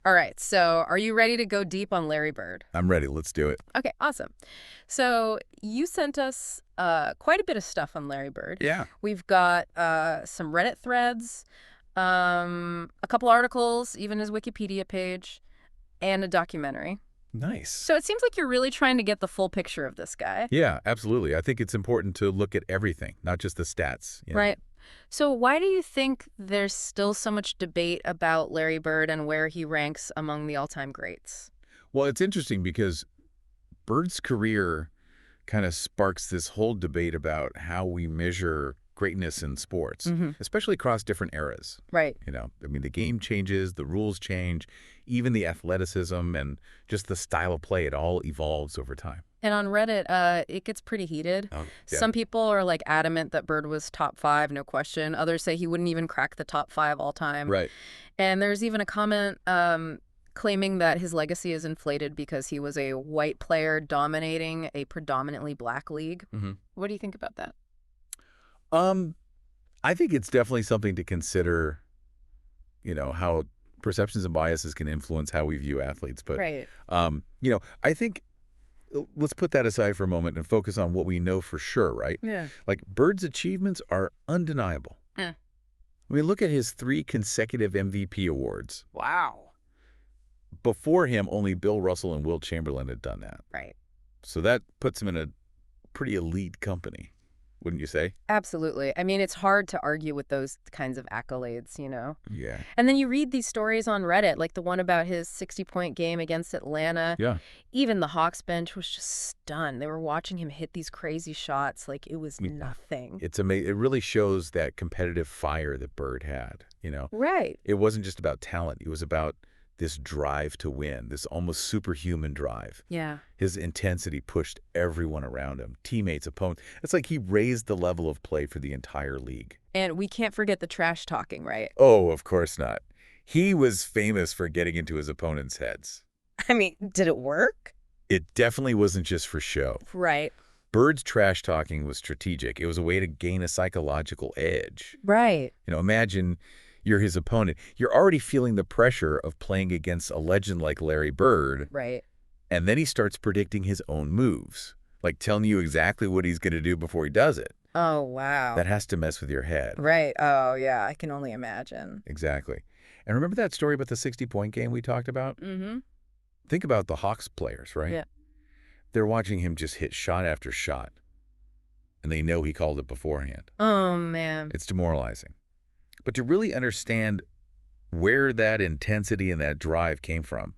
All right, so are you ready to go deep on Larry Bird? I'm ready. Let's do it. Okay, awesome. So you sent us quite a bit of stuff on Larry Bird. Yeah. We've got some Reddit threads, a couple articles, even his Wikipedia page, and a documentary. Nice. So it seems like you're really trying to get the full picture of this guy. Yeah, absolutely. I think it's important to look at everything, not just the stats. Right. So why do you think there's still so much debate about Larry Bird and where he ranks among the all-time greats? Well, it's interesting because Bird's career kind of sparks this whole debate about how we measure greatness in sports, especially across different eras. Right. I mean, the game changes, the rules change, even the athleticism and just the style of play, it all evolves over time. And on Reddit, it gets pretty heated. Oh, yeah. Some people are like adamant that Bird was top 5, no question. Others say he wouldn't even crack the top 5 all time. Right. And there's even a comment claiming that his legacy is inflated because he was a white player dominating a predominantly black league. What do you think about that? I think it's definitely something to consider, how perceptions and biases can influence how we view athletes. But, Right. I think let's put that aside for a moment and focus on what we know for sure, right? Yeah. Like Bird's achievements are undeniable. Yeah. I mean, look at his 3 consecutive MVP awards. Wow. Before him, only Bill Russell and Wilt Chamberlain had done that. Right. So that puts him in a pretty elite company, wouldn't you say? Absolutely. I mean, it's hard to argue with those kinds of accolades, Yeah. And then you read these stories on Reddit, like the one about his 60-point game against Atlanta. Yeah. Even the Hawks bench was just stunned. They were watching him hit these crazy shots like it was nothing. It's amazing. It really shows that competitive fire that Bird had, Right. It wasn't just about talent. It was about this drive to win, this almost superhuman drive. Yeah. His intensity pushed everyone around him, teammates, opponents. It's like he raised the level of play for the entire league. And we can't forget the trash talking, right? Oh, of course not. He was famous for getting into his opponents' heads. I mean, did it work? It definitely wasn't just for show. Right. Bird's trash talking was strategic. It was a way to gain a psychological edge. Right. Imagine you're his opponent. You're already feeling the pressure of playing against a legend like Larry Bird. Right. And then he starts predicting his own moves, like telling you exactly what he's going to do before he does it. Oh, wow. That has to mess with your head. Right. Oh, yeah. I can only imagine. Exactly. And remember that story about the 60-point game we talked about? Mm-hmm. Think about the Hawks players, right? Yeah. They're watching him just hit shot after shot. And they know he called it beforehand. Oh, man. It's demoralizing. But to really understand where that intensity and that drive came from,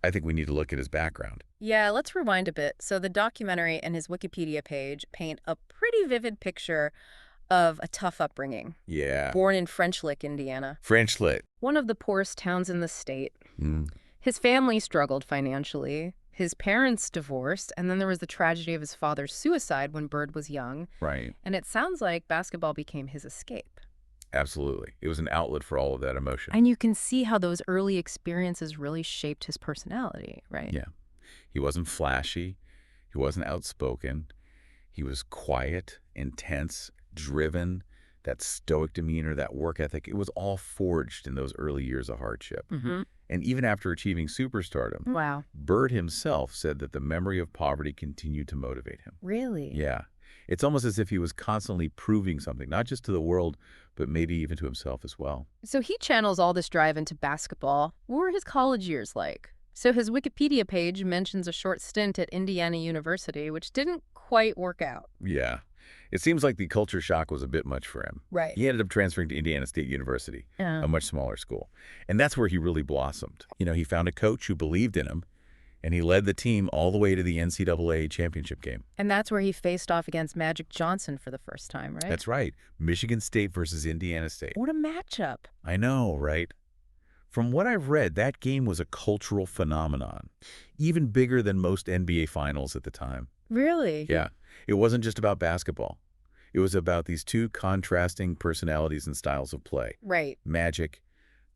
I think we need to look at his background. Yeah, let's rewind a bit. So the documentary and his Wikipedia page paint a pretty vivid picture of a tough upbringing. Yeah. Born in French Lick, Indiana, French lit. one of the poorest towns in the state. Mm. His family struggled financially. His parents divorced, and then there was the tragedy of his father's suicide when Bird was young. Right. And it sounds like basketball became his escape. Absolutely. It was an outlet for all of that emotion. And you can see how those early experiences really shaped his personality, right? Yeah. He wasn't flashy. He wasn't outspoken. He was quiet, intense, driven, that stoic demeanor, that work ethic. It was all forged in those early years of hardship. Mm-hmm. And even after achieving superstardom, Wow. Bird himself said that the memory of poverty continued to motivate him. Really? Yeah. It's almost as if he was constantly proving something, not just to the world, but maybe even to himself as well. So he channels all this drive into basketball. What were his college years like? So his Wikipedia page mentions a short stint at Indiana University, which didn't quite work out. Yeah. It seems like the culture shock was a bit much for him. Right. He ended up transferring to Indiana State University, a much smaller school. And that's where he really blossomed. He found a coach who believed in him, and he led the team all the way to the NCAA Championship game. And that's where he faced off against Magic Johnson for the first time, right? That's right. Michigan State versus Indiana State. What a matchup. I know, right? From what I've read, that game was a cultural phenomenon, even bigger than most NBA finals at the time. Really? Yeah. It wasn't just about basketball. It was about these two contrasting personalities and styles of play. Right. Magic,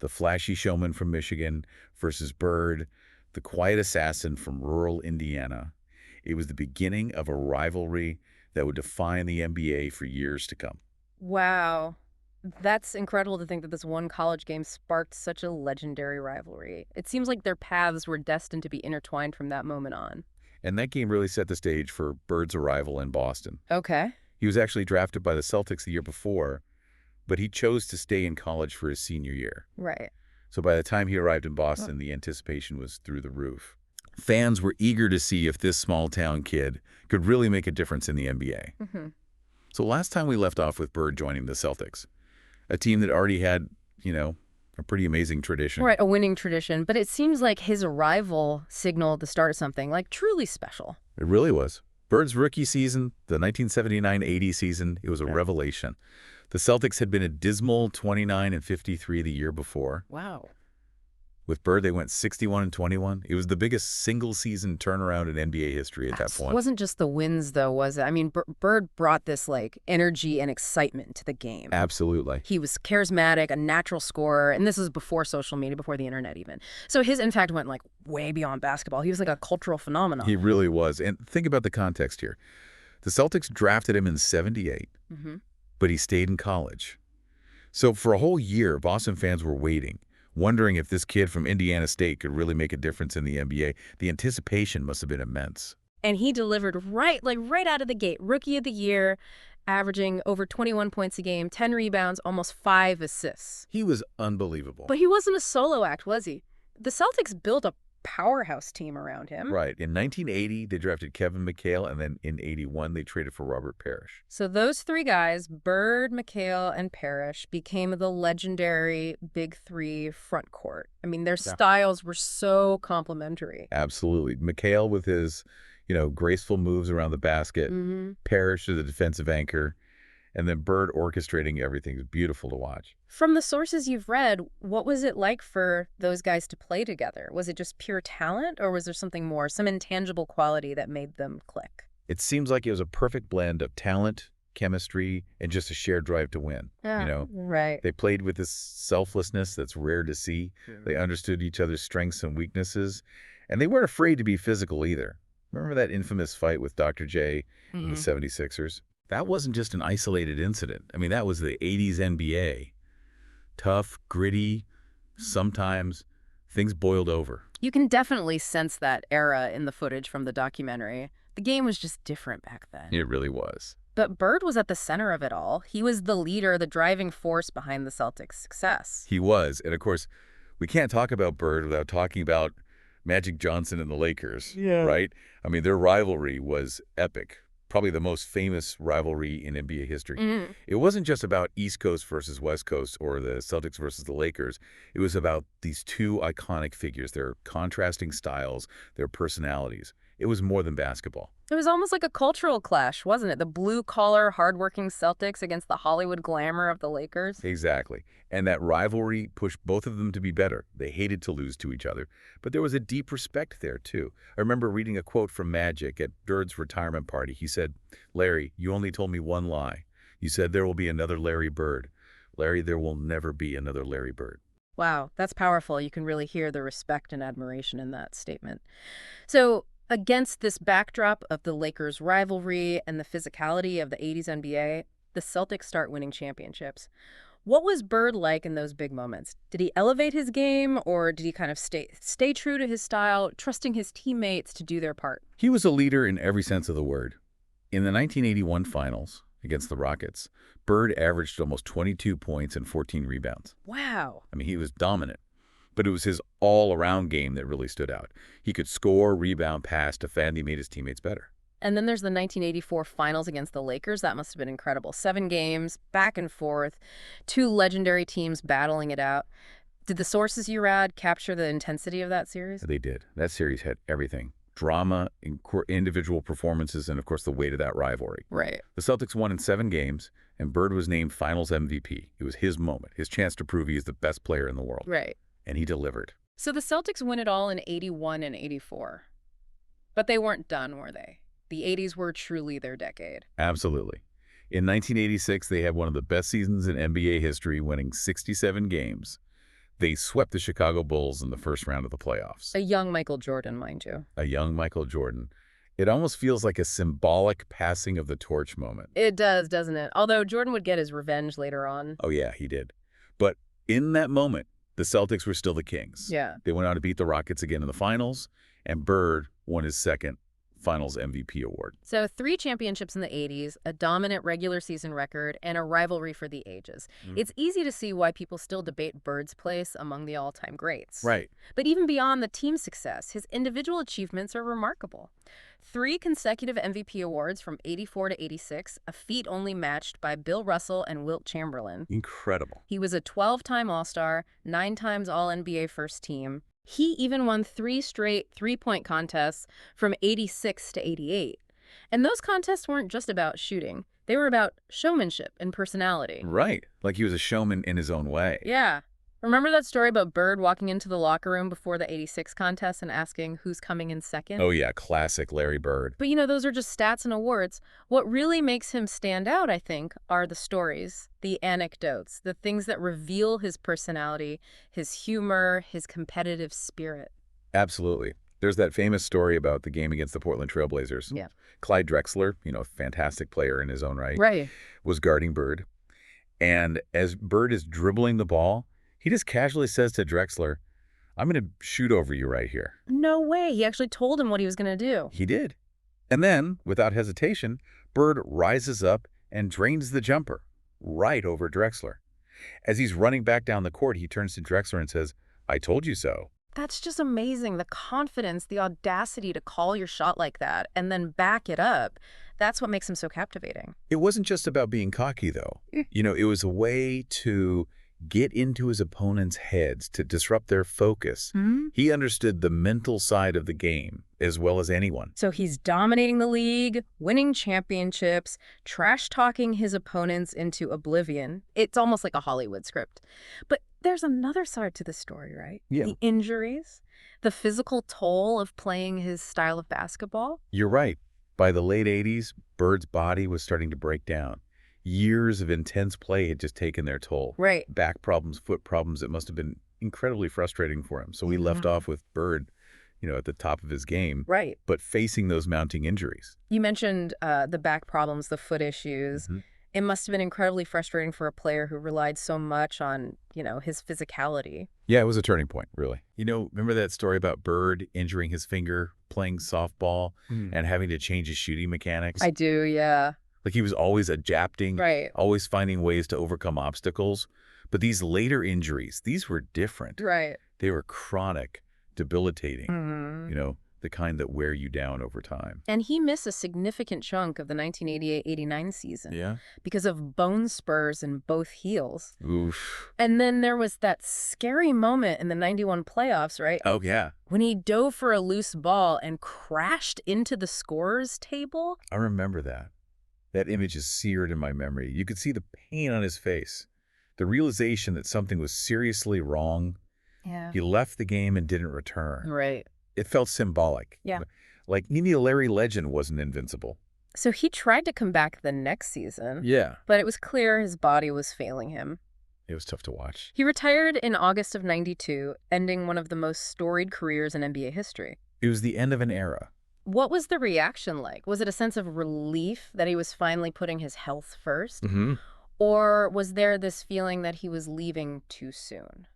the flashy showman from Michigan, versus Bird, the quiet assassin from rural Indiana. It was the beginning of a rivalry that would define the NBA for years to come. Wow. That's incredible to think that this one college game sparked such a legendary rivalry. It seems like their paths were destined to be intertwined from that moment on. And that game really set the stage for Bird's arrival in Boston. Okay. He was actually drafted by the Celtics the year before, but he chose to stay in college for his senior year. Right. So by the time he arrived in Boston, the anticipation was through the roof. Fans were eager to see if this small-town kid could really make a difference in the NBA. So last time we left off with Bird joining the Celtics, a team that already had, a pretty amazing tradition. Right, a winning tradition. But it seems like his arrival signaled the start of something, like, truly special. It really was. Bird's rookie season, the 1979-80 season, it was a revelation. The Celtics had been a dismal 29-53 the year before. Wow. With Bird, they went 61-21. It was the biggest single-season turnaround in NBA history at that point. It wasn't just the wins, though, was it? I mean, Bird brought this, energy and excitement to the game. Absolutely. He was charismatic, a natural scorer, and this was before social media, before the internet even. So his impact went, way beyond basketball. He was like a cultural phenomenon. He really was. And think about the context here. The Celtics drafted him in 78, but he stayed in college. So for a whole year, Boston fans were waiting, wondering if this kid from Indiana State could really make a difference in the NBA. The anticipation must have been immense. And he delivered right out of the gate. Rookie of the year, averaging over 21 points a game, 10 rebounds, almost 5 assists. He was unbelievable. But he wasn't a solo act, was he? The Celtics built a powerhouse team around him. Right. In 1980, they drafted Kevin McHale, and then in 81, they traded for Robert Parrish. So those three guys, Bird, McHale, and Parrish, became the legendary Big Three front court. I mean, their styles were so complementary. Absolutely. McHale with his, graceful moves around the basket, Parrish as the defensive anchor, and then Bird orchestrating everything. It was beautiful to watch. From the sources you've read, what was it like for those guys to play together? Was it just pure talent, or was there something more, some intangible quality that made them click? It seems like it was a perfect blend of talent, chemistry, and just a shared drive to win. Right. They played with this selflessness that's rare to see. They understood each other's strengths and weaknesses, and they weren't afraid to be physical either. Remember that infamous fight with Dr. J in the 76ers? That wasn't just an isolated incident. I mean, that was the 80s NBA. Tough, gritty, sometimes things boiled over. You can definitely sense that era in the footage from the documentary. The game was just different back then. It really was. But Bird was at the center of it all. He was the leader, the driving force behind the Celtics' success. He was. And of course, we can't talk about Bird without talking about Magic Johnson and the Lakers, right? I mean, their rivalry was epic. Probably the most famous rivalry in NBA history. It wasn't just about East Coast versus West Coast or the Celtics versus the Lakers. It was about these two iconic figures, their contrasting styles, their personalities. It was more than basketball. It was almost like a cultural clash, wasn't it? The blue-collar, hardworking Celtics against the Hollywood glamour of the Lakers. Exactly. And that rivalry pushed both of them to be better. They hated to lose to each other, but there was a deep respect there, too. I remember reading a quote from Magic at Bird's retirement party. He said, "Larry, you only told me one lie. You said there will be another Larry Bird. Larry, there will never be another Larry Bird." Wow, that's powerful. You can really hear the respect and admiration in that statement. So, against this backdrop of the Lakers' rivalry and the physicality of the 80s NBA, the Celtics start winning championships. What was Bird like in those big moments? Did he elevate his game, or did he kind of stay true to his style, trusting his teammates to do their part? He was a leader in every sense of the word. In the 1981 finals against the Rockets, Bird averaged almost 22 points and 14 rebounds. Wow. I mean, he was dominant. But it was his all-around game that really stood out. He could score, rebound, pass, defend. He made his teammates better. And then there's the 1984 finals against the Lakers. That must have been incredible. 7 games, back and forth, 2 legendary teams battling it out. Did the sources you read capture the intensity of that series? They did. That series had everything. Drama, individual performances, and, of course, the weight of that rivalry. Right. The Celtics won in 7 games, and Bird was named Finals MVP. It was his moment, his chance to prove he is the best player in the world. Right. And he delivered. So the Celtics win it all in 81 and 84. But they weren't done, were they? The 80s were truly their decade. Absolutely. In 1986, they had one of the best seasons in NBA history, winning 67 games. They swept the Chicago Bulls in the first round of the playoffs. A young Michael Jordan, mind you. A young Michael Jordan. It almost feels like a symbolic passing of the torch moment. It does, doesn't it? Although Jordan would get his revenge later on. Oh, yeah, he did. But in that moment, the Celtics were still the Kings. Yeah. They went on to beat the Rockets again in the finals, and Bird won his second Finals MVP award. So 3 championships in the 80s, a dominant regular season record, and a rivalry for the ages. It's easy to see why people still debate Bird's place among the all-time greats. Right. But even beyond the team success, his individual achievements are remarkable. 3 consecutive MVP awards from 84 to 86, a feat only matched by Bill Russell and Wilt Chamberlain. Incredible. He was a 12-time All-Star, 9 times All-NBA first team. He even won 3 straight three-point contests from 86 to 88. And those contests weren't just about shooting. They were about showmanship and personality. Right. Like he was a showman in his own way. Yeah. Remember that story about Bird walking into the locker room before the 86 contest and asking who's coming in second? Oh, yeah. Classic Larry Bird. But those are just stats and awards. What really makes him stand out, I think, are the stories, the anecdotes, the things that reveal his personality, his humor, his competitive spirit. Absolutely. There's that famous story about the game against the Portland Trail Blazers. Yeah. Clyde Drexler, fantastic player in his own right, Right. was guarding Bird. And as Bird is dribbling the ball, he just casually says to Drexler, "I'm going to shoot over you right here." No way. He actually told him what he was going to do. He did. And then, without hesitation, Bird rises up and drains the jumper right over Drexler. As he's running back down the court, he turns to Drexler and says, "I told you so." That's just amazing. The confidence, the audacity to call your shot like that and then back it up. That's what makes him so captivating. It wasn't just about being cocky, though. It was a way to get into his opponents' heads, to disrupt their focus. He understood the mental side of the game as well as anyone. So he's dominating the league, winning championships, trash-talking his opponents into oblivion. It's almost like a Hollywood script. But there's another side to the story, right? Yeah. The injuries, the physical toll of playing his style of basketball. You're right. By the late 80s, Bird's body was starting to break down. Years of intense play had just taken their toll. Right. Back problems, foot problems. It must have been incredibly frustrating for him. So we left off with Bird, at the top of his game. Right. But facing those mounting injuries. You mentioned the back problems, the foot issues. It must have been incredibly frustrating for a player who relied so much on, his physicality. Yeah, it was a turning point, really. Remember that story about Bird injuring his finger playing softball and having to change his shooting mechanics? I do, yeah. Like he was always adapting, Right. always finding ways to overcome obstacles. But these later injuries, these were different. Right. They were chronic, debilitating, the kind that wear you down over time. And he missed a significant chunk of the 1988-89 season. Yeah. Because of bone spurs in both heels. Oof. And then there was that scary moment in the 91 playoffs, right? Oh, yeah. When he dove for a loose ball and crashed into the scorer's table. I remember that. That image is seared in my memory. You could see the pain on his face, the realization that something was seriously wrong. Yeah. He left the game and didn't return. Right. It felt symbolic. Yeah. Like maybe a Larry legend wasn't invincible. So he tried to come back the next season. Yeah. But it was clear his body was failing him. It was tough to watch. He retired in August of 92, ending one of the most storied careers in NBA history. It was the end of an era. What was the reaction like? Was it a sense of relief that he was finally putting his health first? Or was there this feeling that he was leaving too soon?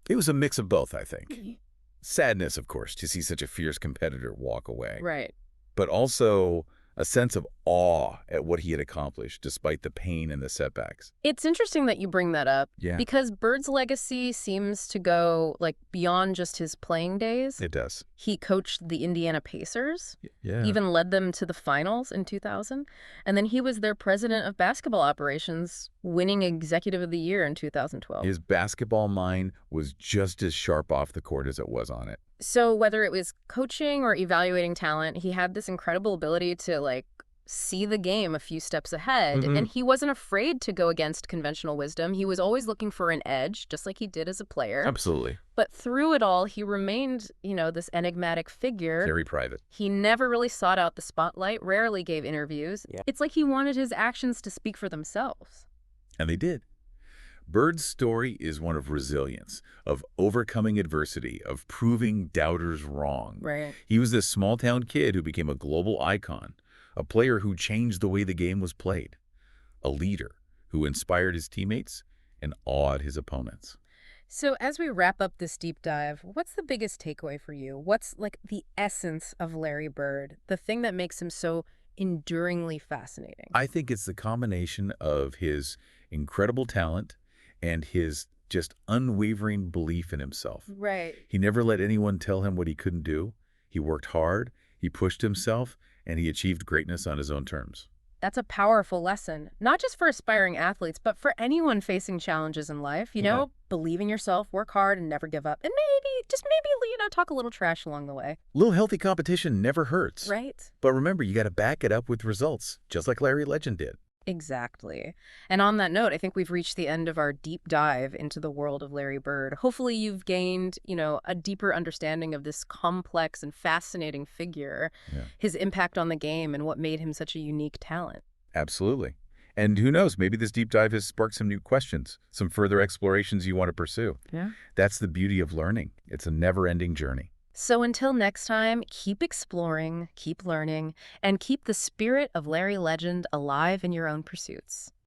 It was a mix of both, I think. Sadness, of course, to see such a fierce competitor walk away. Right. But also a sense of awe at what he had accomplished, despite the pain and the setbacks. It's interesting that you bring that up. Yeah. Because Bird's legacy seems to go beyond just his playing days. It does. He coached the Indiana Pacers. Yeah. Even led them to the finals in 2000. And then he was their president of basketball operations, winning Executive of the Year in 2012. His basketball mind was just as sharp off the court as it was on it. So whether it was coaching or evaluating talent, he had this incredible ability to see the game a few steps ahead. And he wasn't afraid to go against conventional wisdom. He was always looking for an edge, just like he did as a player. Absolutely. But through it all, he remained, this enigmatic figure. Very private. He never really sought out the spotlight, rarely gave interviews. Yeah. It's like he wanted his actions to speak for themselves. And they did. Bird's story is one of resilience, of overcoming adversity, of proving doubters wrong. Right. He was this small-town kid who became a global icon, a player who changed the way the game was played, a leader who inspired his teammates and awed his opponents. So as we wrap up this deep dive, what's the biggest takeaway for you? What's like the essence of Larry Bird, the thing that makes him so enduringly fascinating? I think it's the combination of his incredible talent and his just unwavering belief in himself. Right. He never let anyone tell him what he couldn't do. He worked hard, he pushed himself, and he achieved greatness on his own terms. That's a powerful lesson, not just for aspiring athletes, but for anyone facing challenges in life. Believe in yourself, work hard, and never give up. And maybe, just maybe, talk a little trash along the way. Little healthy competition never hurts. Right? But remember, you got to back it up with results, just like Larry Legend did. Exactly. And on that note, I think we've reached the end of our deep dive into the world of Larry Bird. Hopefully you've gained, a deeper understanding of this complex and fascinating figure, Yeah, his impact on the game, and what made him such a unique talent. absolutely. And who knows, maybe this deep dive has sparked some new questions, some further explorations you want to pursue. Yeah. That's the beauty of learning. It's a never-ending journey. So until next time, keep exploring, keep learning, and keep the spirit of Larry Legend alive in your own pursuits.